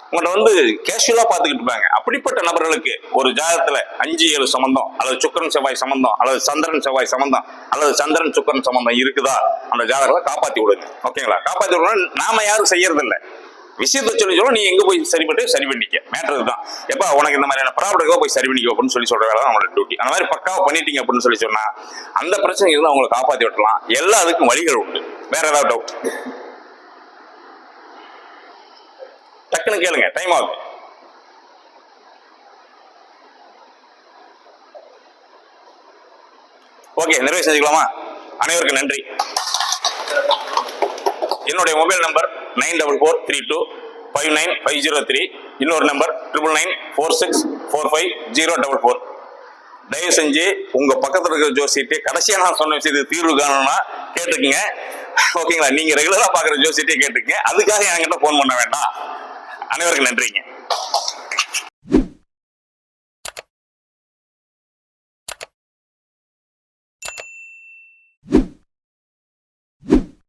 உங்கள்கிட்ட வந்து கேஷுவலா பார்த்துக்கிட்டு இருப்பாங்க. அப்படிப்பட்ட நபர்களுக்கு ஒரு ஜாதகத்துல 5-7 சம்பந்தம் அல்லது சுக்கிரன் செவ்வாய் சம்பந்தம் அல்லது சந்திரன் செவ்வாய் சம்பந்தம் அல்லது சந்திரன் சுக்கிரன் சம்பந்தம் இருக்குதா அந்த ஜாதகத்தை காப்பாத்தி விடுங்க. ஓகேங்களா? காப்பாத்தி விடணும். நாம யாரும் செய்யறது இல்லை. விஷயத்த சொல்லி நீ எங்க போய் சரி பண்ணிக்க மேட்டர் தான். எப்ப உனக்கு இந்த மாதிரியான ப்ராப்ளம் போய் சரி பண்ணிக்க அப்படின்னு சொல்லி சொல்ற வேலை நம்மளோட டியூட்டி. அந்த மாதிரி பக்காவா பண்ணிட்டீங்க அப்படின்னு சொல்லி சொன்னா அந்த பிரச்சனை இருந்தா அவங்களை காப்பாத்தி விட்டலாம். எல்லாத்துக்கும் வழிகள் உண்டு. வேற ஏதாவது டவுட் டக்குன்னு கேளுங்க, டைம் ஆகுது. ஓகே, நிறைவு செஞ்சுக்கலாமா? அனைவருக்கும் நன்றி. என்னுடைய மொபைல் நம்பர் 9443259503. இன்னொரு நம்பர் 9994645044. தயவு செஞ்சு உங்க பக்கத்துல இருக்கிற ஜோசியத்தை கடைசியா நான் சொன்ன விஷயத்துக்கு தீர்வு காணணும்னா கேட்டுக்குங்க. ஓகேங்களா? நீங்க ரெகுலரா பாக்குற ஜோசியத்தை கேட்டுக்கங்க. அதுக்காக என்கிட்ட போன் பண்ண வேண்டாம். அனைவருக்கும் நன்றிங்க.